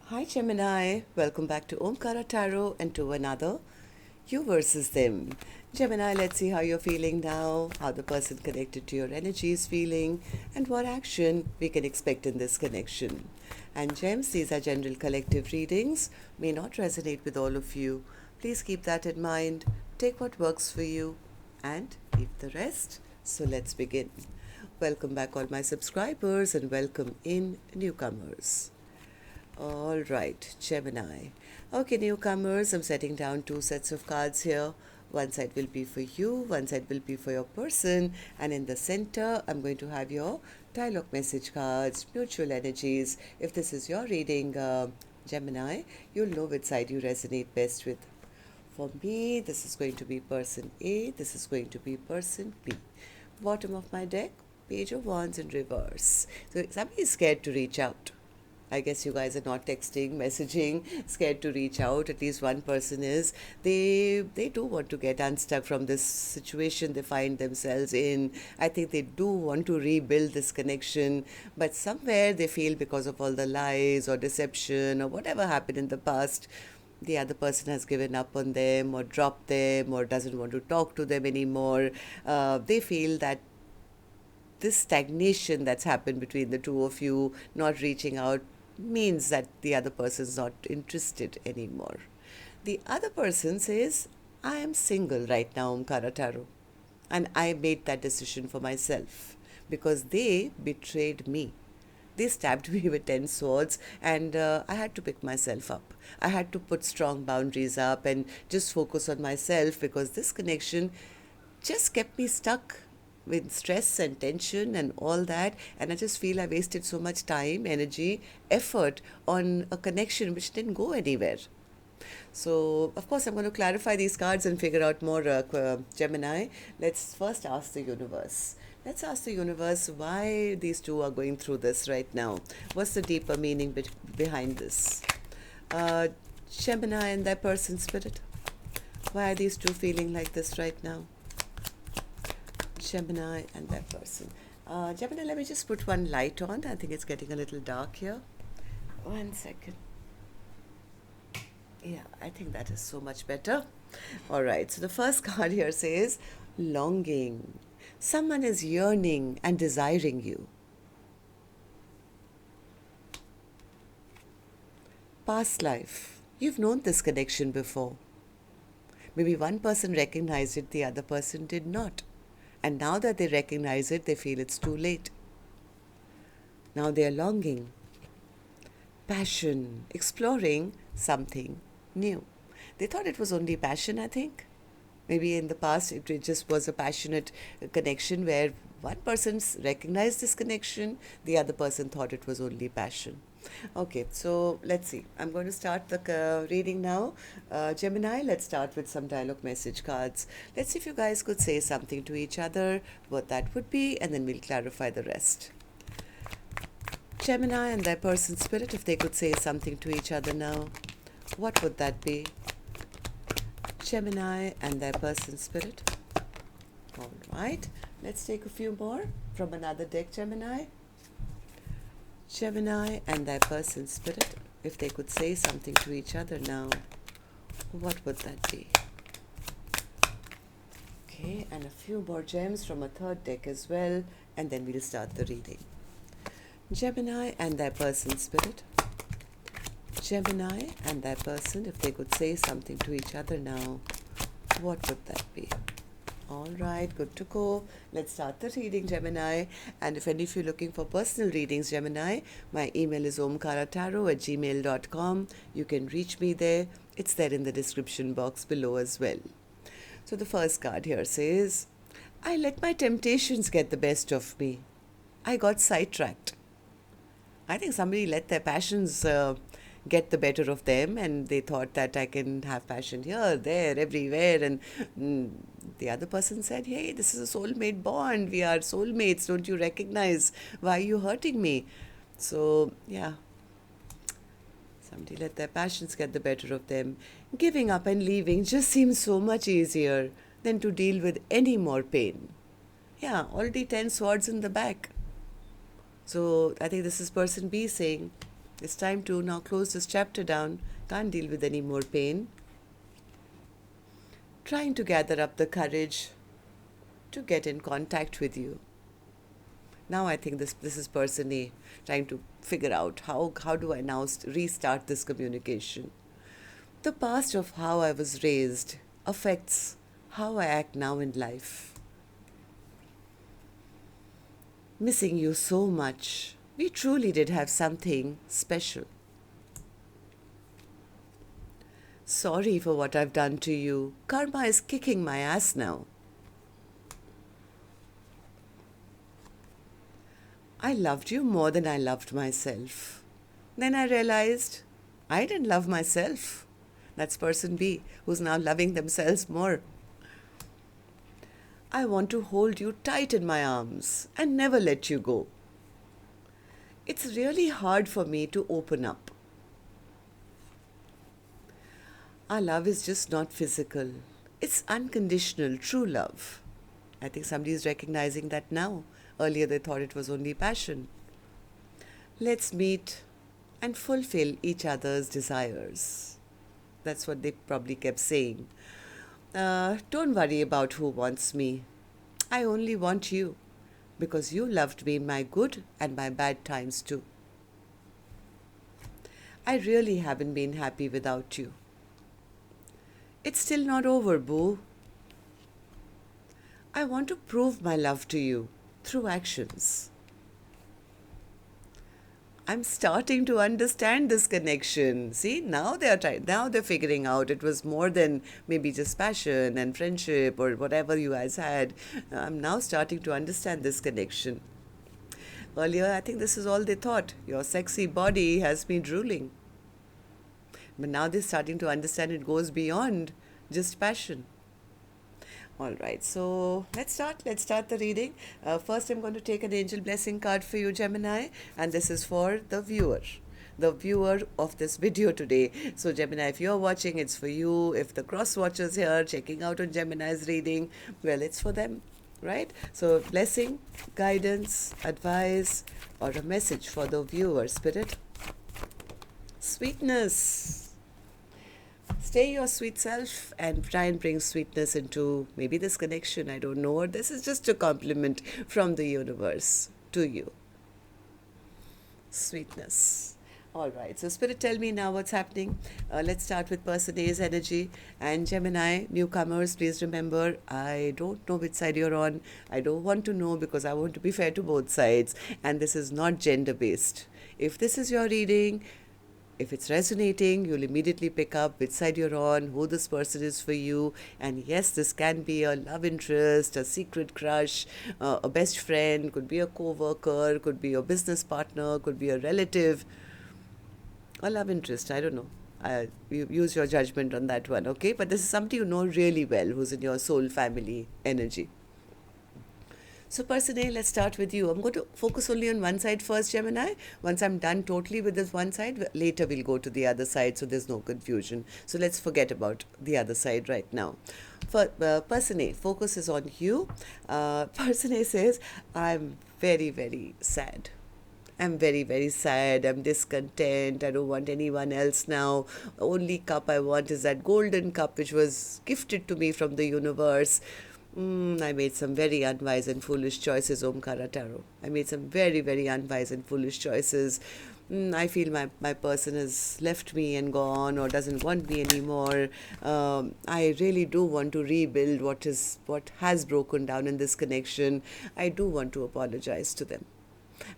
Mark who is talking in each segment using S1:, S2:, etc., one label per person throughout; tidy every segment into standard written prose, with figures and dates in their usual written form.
S1: Hi Gemini, welcome back to Omkaratarot and to another You versus Them. Gemini, let's see how you're feeling now, how the person connected to your energy is feeling, and what action we can expect in this connection. And Gems, these are general collective readings, may not resonate with all of you. Please keep that in mind, take what works for you, and leave the rest. So let's begin. Welcome back, all my subscribers, and welcome in newcomers. All right, Gemini. Okay, newcomers, I'm setting down two sets of cards here. One side will be for you, one side will be for your person, and in the center, I'm going to have your dialogue message cards, mutual energies. If this is your reading, Gemini, you'll know which side you resonate best with. For me, this is going to be person A, this is going to be person B. Bottom of my deck, Page of Wands in reverse. So somebody is scared to reach out. I guess you guys are not texting, messaging, scared to reach out. At least one person is. They do want to get unstuck from this situation they find themselves in. I think they do want to rebuild this connection, but somewhere they feel because of all the lies or deception or whatever happened in the past, the other person has given up on them or dropped them or doesn't want to talk to them anymore. They feel that this stagnation that's happened between the two of you, not reaching out, means that the other person's not interested anymore. The other person says, I am single right now, Omkaratarot, and I made that decision for myself because they betrayed me. They stabbed me with 10 swords, and I had to pick myself up. I had to put strong boundaries up and just focus on myself because this connection just kept me stuck with stress and tension and all that, and I just feel I wasted so much time, energy, effort on a connection which didn't go anywhere. So of course I'm going to clarify these cards and figure out more, Gemini. Let's first ask the universe. Let's ask the universe why these two are going through this right now. What's the deeper meaning behind this? Gemini and their person spirit, why are these two feeling like this right now? Gemini and that person. Gemini, let me just put one light on. I think it's getting a little dark here. 1 second. Yeah, I think that is so much better. All right, so the first card here says longing. Someone is yearning and desiring you. Past life. You've known this connection before. Maybe one person recognized it, the other person did not. And now that they recognize it, they feel it's too late. Now they are longing, passion, exploring something new. They thought it was only passion, I think. Maybe in the past it just was a passionate connection where one person recognized this connection, the other person thought it was only passion. Okay, so let's see. I'm going to start the reading now. Gemini, let's start with some dialogue message cards. Let's see if you guys could say something to each other, what that would be, and then we'll clarify the rest. Gemini and their person spirit, if they could say something to each other now, what would that be? Gemini and their person spirit. All right, let's take a few more from another deck, Gemini. Gemini and their person spirit, if they could say something to each other now, what would that be? Okay, and a few more gems from a third deck as well, and then we'll start the reading. Gemini and their person spirit. Gemini and their person, if they could say something to each other now, what would that be? All right, good to go. Let's start the reading, Gemini. And if any of you are looking for personal readings, Gemini, my email is omkaratarot@gmail.com. You can reach me there. It's there in the description box below as well. So the first card here says, I let my temptations get the best of me. I got sidetracked. I think somebody let their passions get the better of them, and they thought that I can have passion here, there, everywhere, and the other person said, hey, this is a soulmate bond, we are soulmates, don't you recognize? Why are you hurting me? So yeah, somebody let their passions get the better of them. Giving up and leaving just seems so much easier than to deal with any more pain. Yeah, already 10 swords in the back. So I think this is person B saying, It's time to now close this chapter down. Can't deal with any more pain. Trying to gather up the courage to get in contact with you. Now I think this is person A trying to figure out how do I now restart this communication. The past of how I was raised affects how I act now in life. Missing you so much. We truly did have something special. Sorry for what I've done to you. Karma is kicking my ass now. I loved you more than I loved myself. Then I realized I didn't love myself. That's person B, who's now loving themselves more. I want to hold you tight in my arms and never let you go. It's really hard for me to open up. Our love is just not physical. It's unconditional, true love. I think somebody is recognizing that now. Earlier they thought it was only passion. Let's meet and fulfill each other's desires. That's what they probably kept saying. Don't worry about who wants me. I only want you because you loved me in my good and my bad times too. I really haven't been happy without you. It's still not over, boo. I want to prove my love to you through actions. I'm starting to understand this connection. See, now they're figuring out it was more than maybe just passion and friendship or whatever you guys had. I'm now starting to understand this connection. Earlier, I think this is all they thought. Your sexy body has me drooling. But now they're starting to understand it goes beyond just passion. All right, so let's start the reading. First, I'm going to take an angel blessing card for you, Gemini, and this is for the viewer of this video today. So Gemini, if you're watching, it's for you. If the cross watchers here checking out on Gemini's reading, well, it's for them, right? So blessing, guidance, advice, or a message for the viewer, spirit. Sweetness. Stay your sweet self and try and bring sweetness into maybe this connection, I don't know, or this is just a compliment from the universe to you. Sweetness. All right, so Spirit, tell me now what's happening. Let's start with person A's energy. And Gemini, newcomers, please remember, I don't know which side you're on. I don't want to know because I want to be fair to both sides. And this is not gender-based. If this is your reading, if it's resonating, you'll immediately pick up which side you're on, who this person is for you. And yes, this can be a love interest, a secret crush, a best friend, could be a co-worker, could be a business partner, could be a relative, a love interest, I don't know. You use your judgment on that one, okay? But this is somebody you know really well, who's in your soul family energy. So person A, let's start with you. I'm going to focus only on one side first, Gemini. Once I'm done totally with this one side, later we'll go to the other side so there's no confusion. So let's forget about the other side right now. For person A, focus is on you. Person A says, I'm very, very sad. I'm very, very sad. I'm discontent. I don't want anyone else now. Only cup I want is that golden cup which was gifted to me from the universe. I made some very unwise and foolish choices, Omkaratarot. I made some very, very unwise and foolish choices. I feel my person has left me and gone or doesn't want me anymore. I really do want to rebuild what has broken down in this connection. I do want to apologize to them.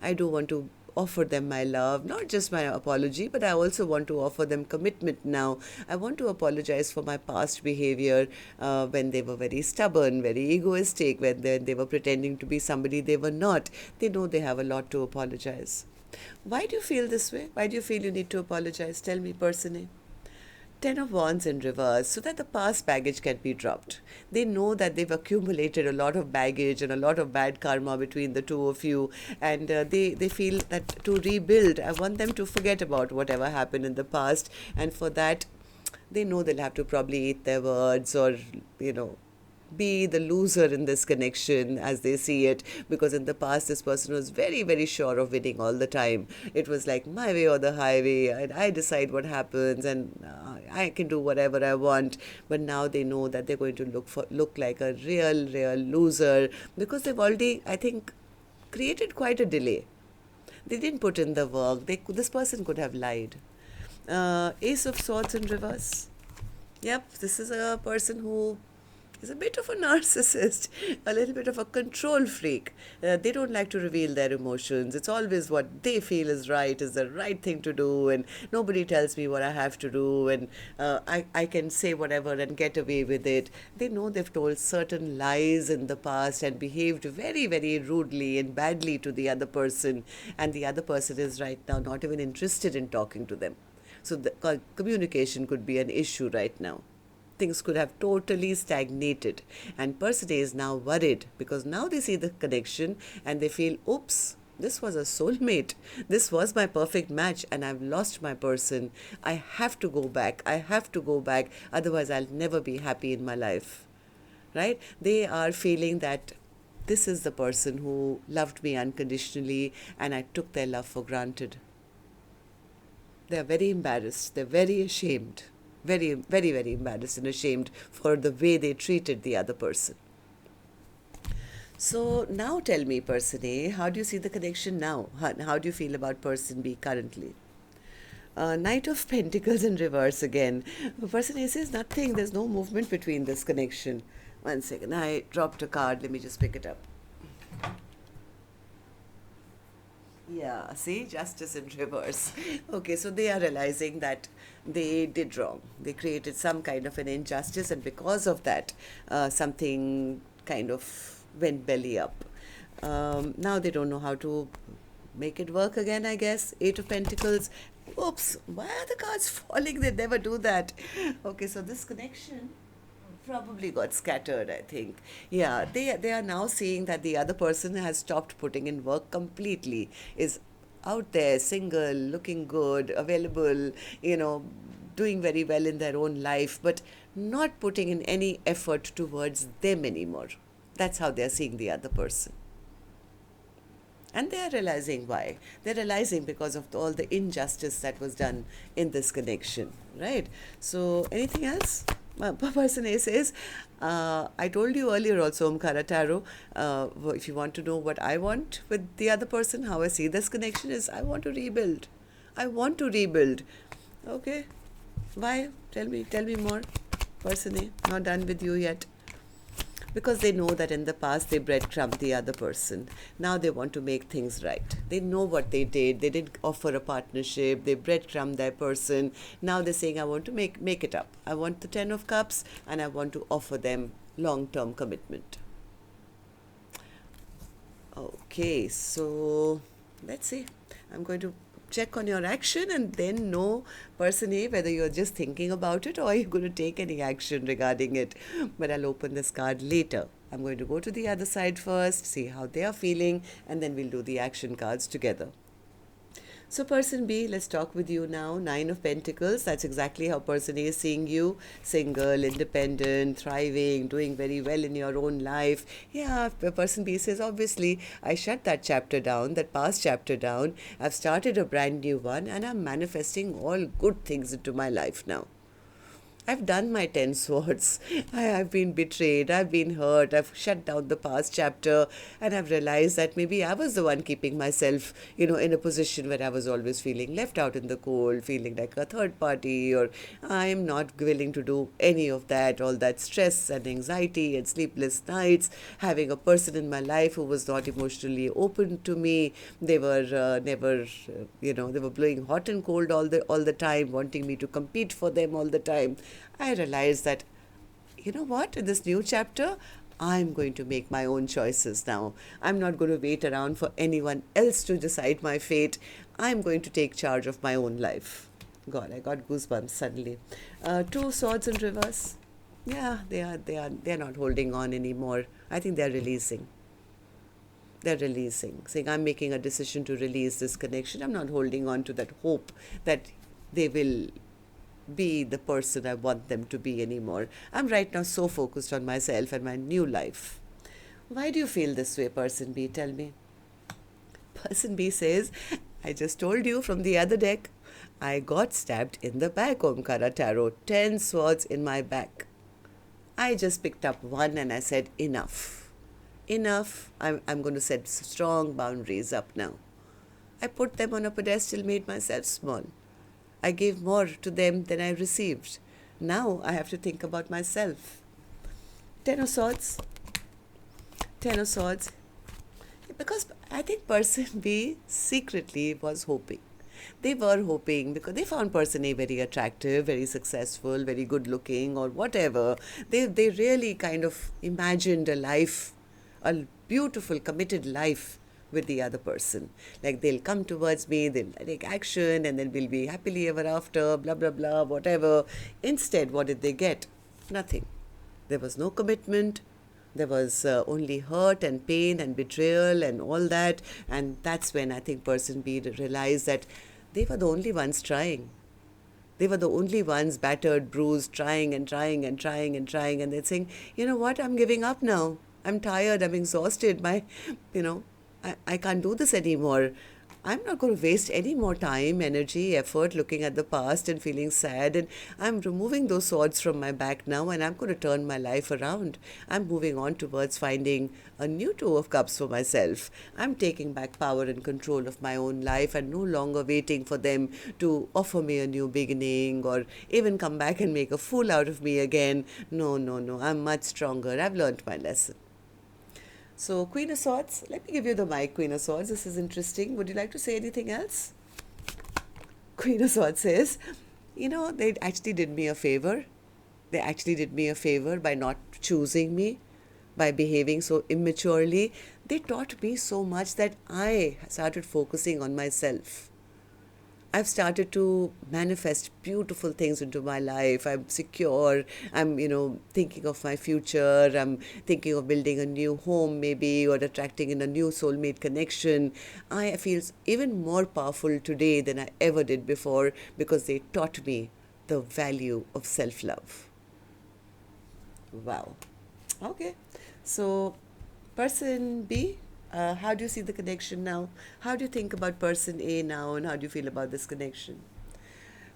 S1: I do want to offer them my love, not just my apology, but I also want to offer them commitment now. I want to apologize for my past behavior when they were very stubborn, very egoistic, when they were pretending to be somebody they were not. They know they have a lot to apologize. Why do you feel this way? Why do you feel you need to apologize? Tell me, person A. 10 of Wands in reverse, so that the past baggage can be dropped. They know that they've accumulated a lot of baggage and a lot of bad karma between the two of you, and they feel that to rebuild, I want them to forget about whatever happened in the past, and for that, they know they'll have to probably eat their words or, be the loser in this connection as they see it, because in the past this person was very, very sure of winning all the time. It was like my way or the highway, and I decide what happens, and I can do whatever I want. But now they know that they're going to look like a real loser, because they've already, I think, created quite a delay. They didn't put in the work. This person could have lied. Ace of Swords in reverse. Yep, this is a person who is a bit of a narcissist, a little bit of a control freak. They don't like to reveal their emotions. It's always what they feel is the right thing to do, and nobody tells me what I have to do, and I can say whatever and get away with it. They know they've told certain lies in the past and behaved very, very rudely and badly to the other person, and the other person is right now not even interested in talking to them. So the communication could be an issue right now. Things could have totally stagnated, and person A is now worried because now they see the connection and they feel, oops, this was a soulmate, this was my perfect match, and I've lost my person. I have to go back, otherwise I'll never be happy in my life, right? They are feeling that this is the person who loved me unconditionally and I took their love for granted. They're very embarrassed, they're very ashamed, very, very, very embarrassed and ashamed for the way they treated the other person. So now tell me, person A, how do you see the connection now? How do you feel about person B currently? Knight of Pentacles in reverse again. Person A says nothing, there's no movement between this connection. 1 second, I dropped a card, let me just pick it up. Yeah, see, justice in reverse. Okay, so they are realizing that they did wrong. They created some kind of an injustice, and because of that, something kind of went belly up. Now they don't know how to make it work again, I guess. 8 of Pentacles. Oops, why are the cards falling? They never do that. Okay, so this connection probably got scattered, I think. Yeah, they are now seeing that the other person has stopped putting in work completely, is out there, single, looking good, available, doing very well in their own life, but not putting in any effort towards them anymore. That's how they're seeing the other person. And they are realizing why. They're realizing because of all the injustice that was done in this connection, right? So, anything else? Person A says, I told you earlier also, Omkaratarot, if you want to know what I want with the other person, how I see this connection is, I want to rebuild. I want to rebuild. Okay. Why? Tell me more. Person A, not done with you yet. Because they know that in the past they breadcrumbed the other person. Now they want to make things right. They know what they did. They didn't offer a partnership. They breadcrumbed their person. Now they're saying, I want to make it up. I want the 10 of Cups and I want to offer them long-term commitment. Okay, so let's see. I'm going to check on your action and then know, person A, whether you're just thinking about it or you're going to take any action regarding it. But I'll open this card later. I'm going to go to the other side first, see how they are feeling, and then we'll do the action cards together. So person B, let's talk with you now. 9 of Pentacles, that's exactly how person A is seeing you. Single, independent, thriving, doing very well in your own life. Yeah, person B says, obviously, I shut that chapter down, that past chapter down. I've started a brand new one and I'm manifesting all good things into my life now. I've done my 10 swords. I've been betrayed. I've been hurt. I've shut down the past chapter. And I've realized that maybe I was the one keeping myself, in a position where I was always feeling left out in the cold, feeling like a third party, or I'm not willing to do any of that, all that stress and anxiety and sleepless nights, having a person in my life who was not emotionally open to me. They were never, they were blowing hot and cold all the time, wanting me to compete for them all the time. I realized that, in this new chapter, I'm going to make my own choices now. I'm not going to wait around for anyone else to decide my fate. I'm going to take charge of my own life. God, I got goosebumps suddenly. 2 swords in reverse. Yeah, they're not holding on anymore. I think they're releasing. They're releasing, saying, I'm making a decision to release this connection. I'm not holding on to that hope that they will be the person I want them to be anymore. I'm right now so focused on myself and my new life. Why do you feel this way, person B? Tell me. Person B says, I just told you from the other deck, I got stabbed in the back, Omkaratarot. 10 swords in my back. I just picked up one and I said, enough. Enough. I'm going to set strong boundaries up now. I put them on a pedestal, made myself small. I gave more to them than I received. Now I have to think about myself. 10 of Swords. 10 of Swords. Because I think person B secretly was hoping. They were hoping because they found person A very attractive, very successful, very good looking or whatever. They really kind of imagined a life, a beautiful committed life with the other person. Like they'll come towards me, they'll take action and then we'll be happily ever after, blah, blah, blah, whatever. Instead, what did they get? Nothing. There was no commitment. There was only hurt and pain and betrayal and all that. And that's when I think person B realized that they were the only ones trying. They were the only ones battered, bruised, trying and trying and trying and trying. And they're saying, you know what, I'm giving up now. I'm tired, I'm exhausted. I can't do this anymore. I'm not going to waste any more time, energy, effort looking at the past and feeling sad. And I'm removing those swords from my back now and I'm going to turn my life around. I'm moving on towards finding a new Two of Cups for myself. I'm taking back power and control of my own life and no longer waiting for them to offer me a new beginning or even come back and make a fool out of me again. No. I'm much stronger. I've learned my lesson. So, Queen of Swords, let me give you the mic, Queen of Swords. This is interesting. Would you like to say anything else? Queen of Swords says, they actually did me a favor. They actually did me a favor by not choosing me, by behaving so immaturely. They taught me so much that I started focusing on myself. I've started to manifest beautiful things into my life. I'm secure. I'm, thinking of my future. I'm thinking of building a new home maybe or attracting in a new soulmate connection. I feel even more powerful today than I ever did before because they taught me the value of self-love. Wow. Okay. So, person B, how do you see the connection now? How do you think about person A now and how do you feel about this connection?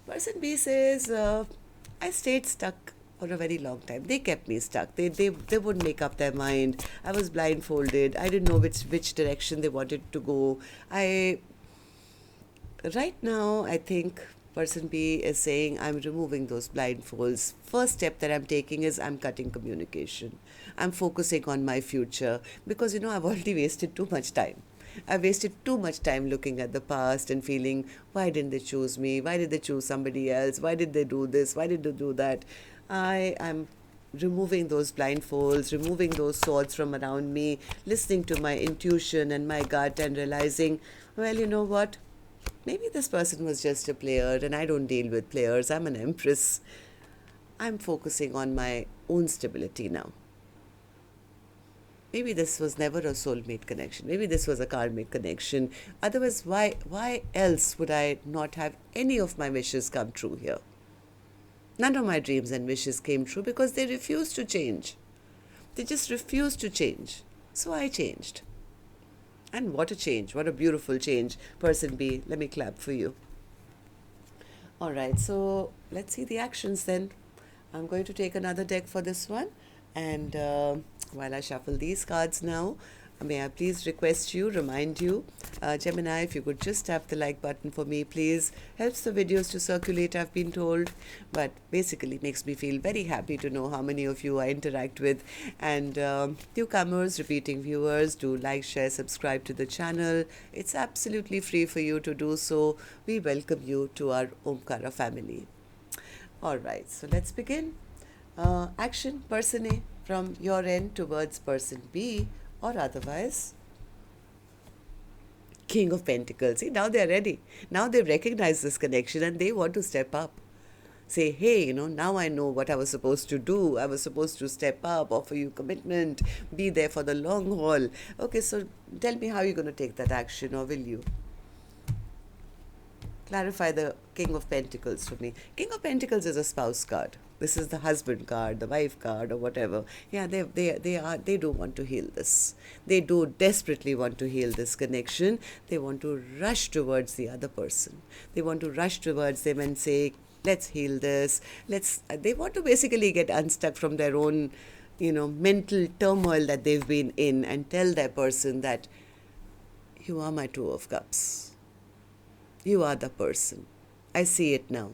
S1: Person B says, I stayed stuck for a very long time. They kept me stuck. They wouldn't make up their mind. I was blindfolded. I didn't know which direction they wanted to go. Right now, I think person B is saying, I'm removing those blindfolds. First step that I'm taking is I'm cutting communication. I'm focusing on my future because, I've already wasted too much time. I've wasted too much time looking at the past and feeling, why didn't they choose me? Why did they choose somebody else? Why did they do this? Why did they do that? I am removing those blindfolds, removing those swords from around me, listening to my intuition and my gut and realizing, well, you know what? Maybe this person was just a player and I don't deal with players. I'm an empress. I'm focusing on my own stability now. Maybe this was never a soulmate connection. Maybe this was a karmic connection. Otherwise, why else would I not have any of my wishes come true here? None of my dreams and wishes came true because they refused to change. They just refused to change. So I changed. And what a change. What a beautiful change. Person B, let me clap for you. All right, so let's see the actions then. I'm going to take another deck for this one. And while I shuffle these cards now, may I please remind you, Gemini, if you could just tap the like button for me, please. Helps the videos to circulate, I've been told, but basically makes me feel very happy to know how many of you I interact with. And newcomers, repeating viewers, do like, share, subscribe to the channel. It's absolutely free for you to do so. We welcome you to our Omkara family. All right, so let's begin. Action, person A, from your end towards person B, or otherwise. King of Pentacles. See, now they're ready. Now they recognize this connection and they want to step up. Say, hey, now I know what I was supposed to do. I was supposed to step up, offer you commitment, be there for the long haul. Okay, so tell me how you're going to take that action, or will you? Clarify the King of Pentacles for me. King of Pentacles is a spouse card. This is the husband card, the wife card, or whatever. Yeah, they do want to heal this. They do desperately want to heal this connection. They want to rush towards the other person. They want to rush towards them and say, let's heal this. They want to basically get unstuck from their own, mental turmoil that they've been in, and tell their person that you are my Two of Cups. You are the person. I see it now.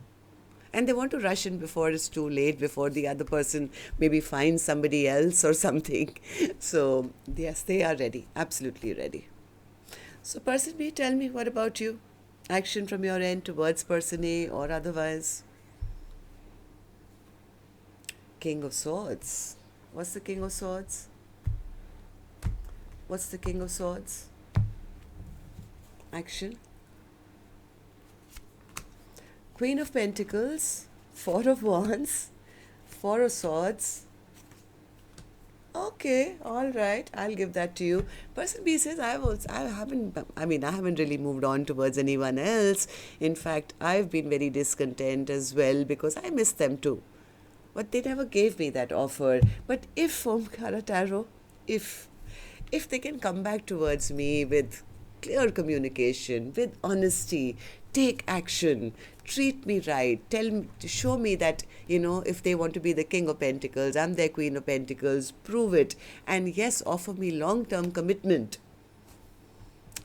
S1: And they want to rush in before it's too late, before the other person maybe finds somebody else or something. So, yes, they are ready. Absolutely ready. So, person B, tell me, what about you? Action from your end towards person A or otherwise? King of Swords. What's the King of Swords? What's the King of Swords? Action. Queen of Pentacles, Four of Wands, Four of Swords. Okay, all right, I'll give that to you. Person B says, I haven't really moved on towards anyone else. In fact, I've been very discontent as well because I miss them too. But they never gave me that offer. But if Omkaratarot, if they can come back towards me with clear communication, with honesty, take action, treat me right, show me that, if they want to be the King of Pentacles, I'm their Queen of Pentacles, prove it, and yes, offer me long-term commitment,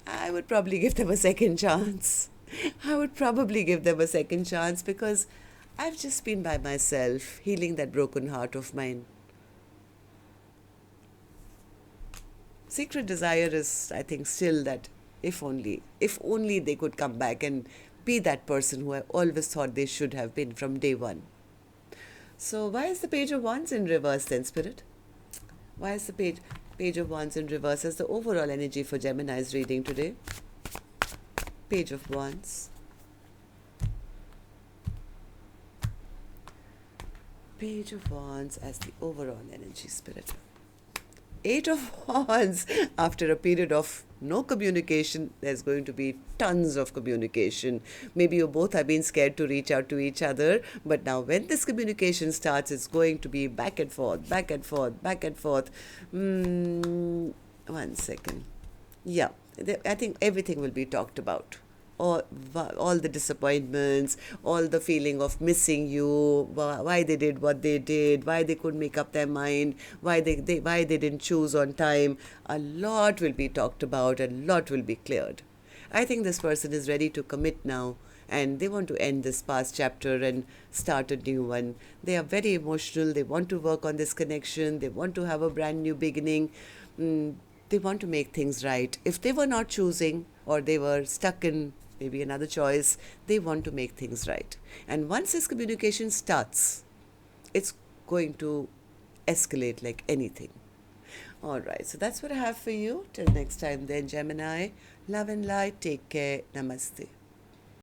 S1: I would probably give them a second chance. Because I've just been by myself, healing that broken heart of mine. Secret desire is, I think, still that if only they could come back and be that person who I always thought they should have been from day one. So why is the Page of Wands in reverse then, Spirit? Why is the Page of Wands in reverse as the overall energy for Gemini's reading today? Page of Wands. Page of Wands as the overall energy, Spirit. Eight of Wands. After a period of no communication, there's going to be tons of communication. Maybe you both have been scared to reach out to each other, but now when this communication starts, it's going to be back and forth, back and forth, back and forth. 1 second. Yeah, I think everything will be talked about. All the disappointments, all the feeling of missing you, why they did what they did, why they couldn't make up their mind, why they didn't choose on time. A lot will be talked about, a lot will be cleared. I think this person is ready to commit now, and they want to end this past chapter and start a new one. They are very emotional. They want to work on this connection. They want to have a brand new beginning. They want to make things right. If they were not choosing, or they were stuck in maybe another choice, they want to make things right. And once this communication starts, it's going to escalate like anything. All right, so that's what I have for you. Till next time then, Gemini. Love and light. Take care. Namaste.